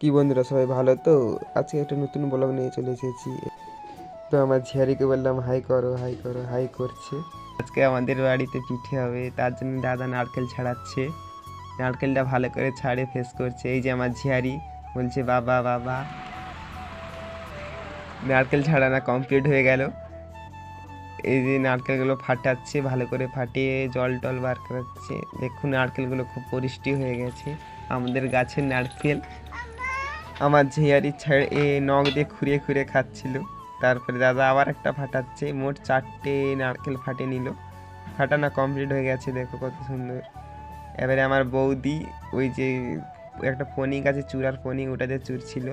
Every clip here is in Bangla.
কি বন্ধুরা সবাই ভালো তো? আজকে একটা নতুন ব্লগ নিয়ে চলে এসেছি। তো আমার ঝিয়ারিকে বললাম হাই করো হাই করো, হাই করছে। আজকে আমাদের বাড়িতে পিঠে হবে, তার জন্য দাদা নারকেল ছাড়াচ্ছে। নারকেলটা ভালো করে ছাড়ে ফেস করছে। এই যে আমার ঝিয়ারি বলছে বাবা বাবা। নারকেল ছাড়ানো কমপ্লিট হয়ে গেল। এই যে নারকেলগুলো ফাটাচ্ছে, ভালো করে ফাটিয়ে জল টল বার করাচ্ছে। দেখুন নারকেলগুলো খুব পরিষ্টি হয়ে গেছে, আমাদের গাছের নারকেল। আমার ঝিয়ারি ছেড়ে নখ দিয়ে খুঁড়িয়ে খুঁড়িয়ে খাচ্ছিল। তারপরে দাদা আবার একটা ফাটাচ্ছে, মোট 4টে নারকেল ফাটিয়ে নিল। ফাটানো কমপ্লিট হয়ে গেছে, দেখো কত সুন্দর। এবারে আমার বৌদি ওই যে একটা ফণিক আছে, চূড়ার ফণিক, ওটাতে চুরছিল।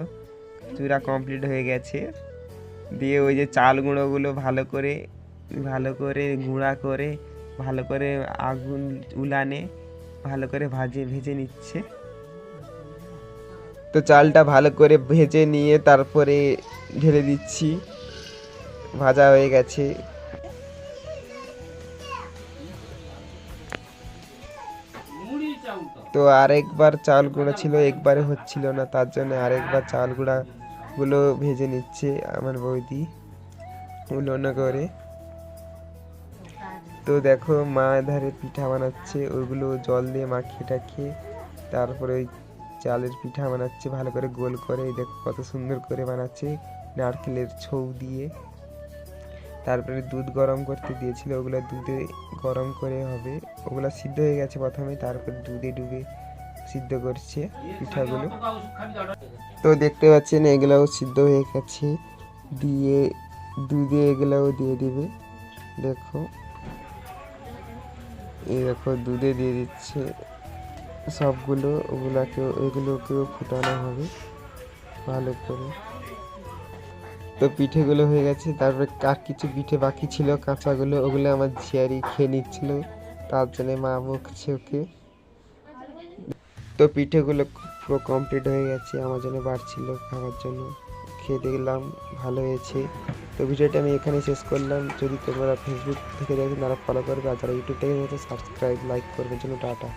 চূড়া কমপ্লিট হয়ে গেছে। দিয়ে ওই যে চাল গুঁড়োগুলো ভালো করে গুঁড়া করে ভালো করে আগুন উলানে ভালো করে ভেজে নিচ্ছে। তো চালটা ভালো করে ভেজে নিয়ে তারপরে ঢেলে দিচ্ছি। ভাজা হয়ে গেছে। তো আরেকবার চাল গুঁড়া ছিল, একবারে হচ্ছিল না, তার জন্য আরেকবার চাল গুঁড়াগুলো ভেজে নিচ্ছে আমার বৌদি উলুনো করে। তো দেখো মা ধারে পিঠা বানাচ্ছে, ওইগুলো জল দিয়ে মাখিয়ে টাখিয়ে তারপরে ওই চালের পিঠা বানাচ্ছে ভালো করে গোল করে। দেখো কত সুন্দর করে বানাচ্ছে নারকেলের ছৌ দিয়ে। তারপরে দুধ গরম করতে দিয়েছিল, ওগুলো দুধে গরম করে হবে। ওগুলো সিদ্ধ হয়ে গেছে প্রথমে, তারপর দুধে ডুবে সিদ্ধ করছে পিঠাগুলো। তো দেখতে পাচ্ছেন এগুলাও সিদ্ধ হয়ে গেছে, দিয়ে দুধে এগুলাও দিয়ে দিবে। দেখো এই দেখো দুধে দিয়ে দিচ্ছে সবগুলো। এগুলোকেও ফুটানো হবে ভালো করে। তো পিঠেগুলো হয়ে গেছে। তারপরে আর কিছু পিঠে বাকি ছিল কাঁচাগুলো, ওগুলো আমার ঝিয়ারি খেয়ে নিচ্ছিল, তার জন্য মা বকছে ওকে। তো পিঠেগুলো পুরো কমপ্লিট হয়ে গেছে, আমার জন্য বাড়ছিল খাওয়ার জন্য। খেয়ে দেখলাম ভালো হয়েছে। তো ভিডিওটা আমি এখানে শেষ করলাম। যদি তোমরা ফেসবুক থেকে দেখেন তারা ফলো করবে, আর যারা ইউটিউব থেকে দেখেন সাবস্ক্রাইব লাইক করবে জন্য টাটা।